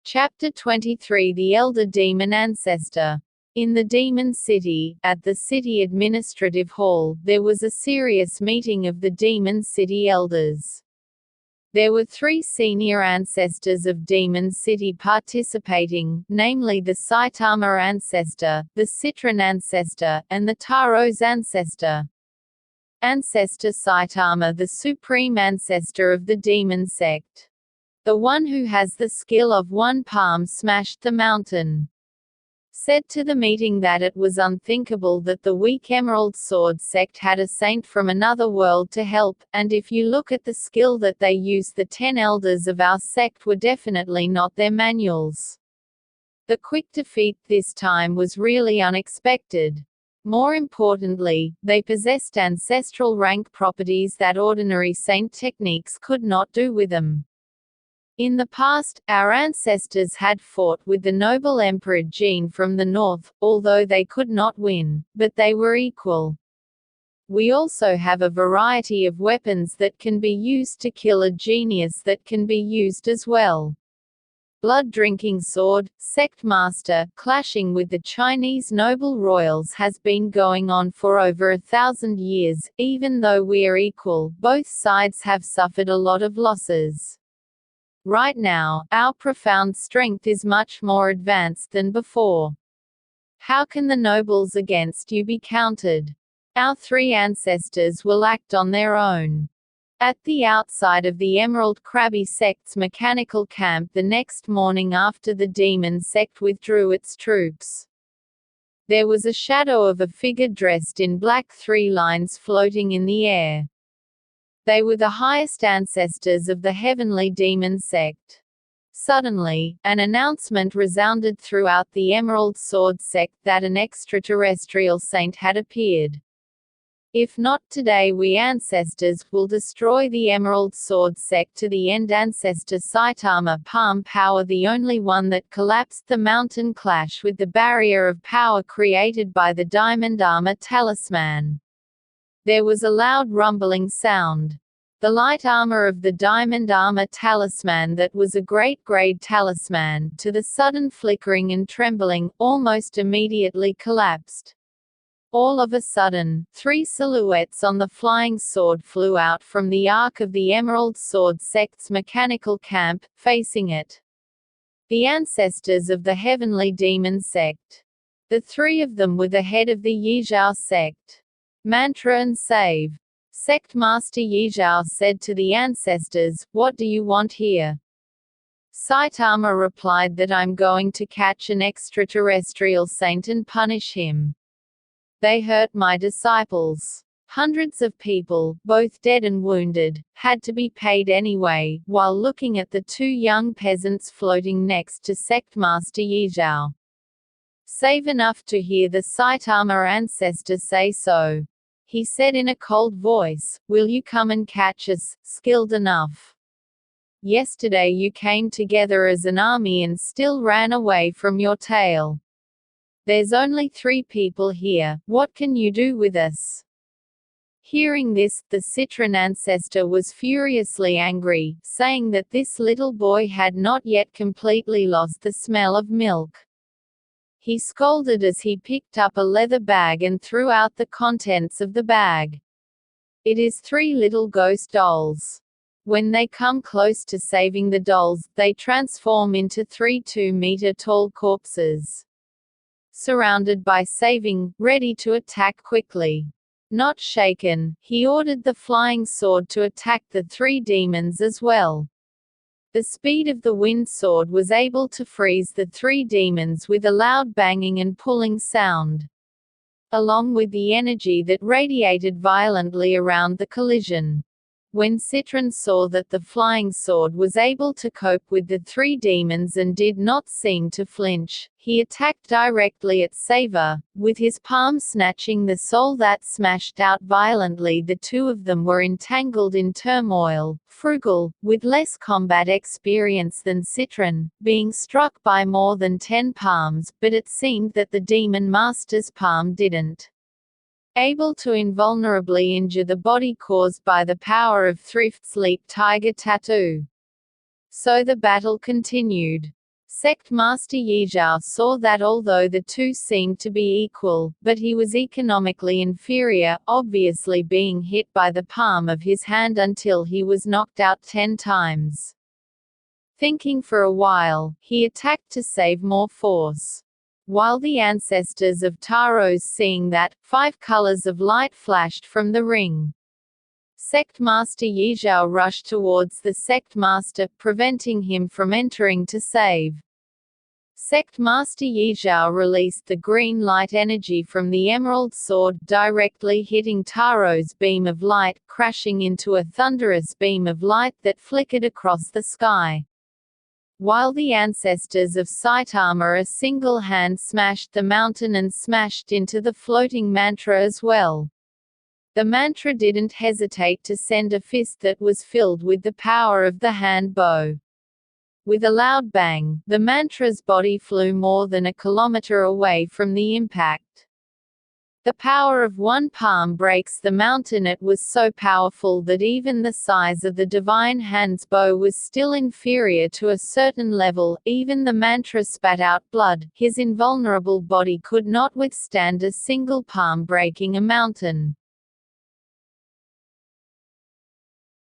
Chapter 23 The Elder Demon Ancestor. In the Demon City, at the City Administrative Hall, there was a serious meeting of the Demon City Elders. There were three senior ancestors of Demon City participating, namely the Saitama Ancestor, the Citron Ancestor, and the Taro's Ancestor. Ancestor Saitama, the supreme ancestor of the demon sect. The one who has the skill of one palm smashed the mountain. Said to the meeting that it was unthinkable that the weak Emerald Sword sect had a saint from another world to help, and if you look at the skill that they used, the 10 elders of our sect were definitely not their manuals. The quick defeat this time was really unexpected. More importantly, they possessed ancestral rank properties that ordinary saint techniques could not do with them. In the past, our ancestors had fought with the noble Emperor Jin from the north, although they could not win, but they were equal. We also have a variety of weapons that can be used to kill a genius that can be used as well. Blood-drinking sword, sect master, clashing with the Chinese noble royals has been going on for over 1,000 years. Even though we are equal, both sides have suffered a lot of losses. Right now, our profound strength is much more advanced than before. How can the nobles against you be countered? Our three ancestors will act on their own. At the outside of the Emerald Crabby sect's mechanical camp the next morning after the demon sect withdrew its troops, there was a shadow of a figure dressed in black, 3 lines floating in the air. They were the highest ancestors of the heavenly demon sect. Suddenly, an announcement resounded throughout the Emerald Sword sect that an extraterrestrial saint had appeared. If not today, we ancestors will destroy the Emerald Sword sect to the end. Ancestor Saitama Palm Power, the only one that collapsed the mountain clash with the barrier of power created by the Diamond Armor Talisman. There was a loud rumbling sound. The light armor of the Diamond Armor Talisman, that was a great grade talisman, to the sudden flickering and trembling, almost immediately collapsed. All of a sudden, 3 silhouettes on the flying sword flew out from the arc of the Emerald Sword sect's mechanical camp, facing it. The ancestors of the heavenly demon sect. The 3 of them were the head of the Yizhao sect. Mantra and save. Sect Master Yizhao said to the ancestors, "What do you want here?" Saitama replied that I'm going to catch an extraterrestrial saint and punish him. They hurt my disciples. Hundreds of people, both dead and wounded, had to be paid anyway, while looking at the 2 young peasants floating next to Sect Master Yizhao. Save enough to hear the Saitama ancestor say so. He said in a cold voice, "Will you come and catch us, skilled enough? Yesterday you came together as an army and still ran away from your tail. There's only 3 people here, what can you do with us?" Hearing this, the Citron ancestor was furiously angry, saying that this little boy had not yet completely lost the smell of milk. He scolded as he picked up a leather bag and threw out the contents of the bag. It is 3 little ghost dolls. When they come close to saving the dolls, they transform into 3 2-meter-tall corpses. Surrounded by saving, ready to attack quickly. Not shaken, he ordered the flying sword to attack the 3 demons as well. The speed of the wind sword was able to freeze the 3 demons with a loud banging and pulling sound, along with the energy that radiated violently around the collision. When Citron saw that the flying sword was able to cope with the 3 demons and did not seem to flinch, he attacked directly at Saver, with his palm snatching the soul that smashed out violently. The 2 of them were entangled in turmoil. Frugal, with less combat experience than Citron, being struck by more than 10 palms, but it seemed that the demon master's palm didn't. Able to invulnerably injure the body caused by the power of Thrift's Leap Tiger Tattoo. So the battle continued. Sect Master Yizhao saw that although the two seemed to be equal, but he was economically inferior, obviously being hit by the palm of his hand until he was knocked out 10 times. Thinking for a while, he attacked to save more force. While the ancestors of Taros seeing that, 5 colors of light flashed from the ring. Sect Master Yizhao rushed towards the Sect Master, preventing him from entering to save. Sect Master Yizhao released the green light energy from the emerald sword, directly hitting Taro's beam of light, crashing into a thunderous beam of light that flickered across the sky. While the ancestors of Saitama a single hand smashed the mountain and smashed into the floating mantra as well. The mantra didn't hesitate to send a fist that was filled with the power of the hand bow. With a loud bang, the mantra's body flew more than a kilometer away from the impact. The power of one palm breaks the mountain. It was so powerful that even the size of the divine hand's bow was still inferior to a certain level. Even the mantra spat out blood. His invulnerable body could not withstand a single palm breaking a mountain.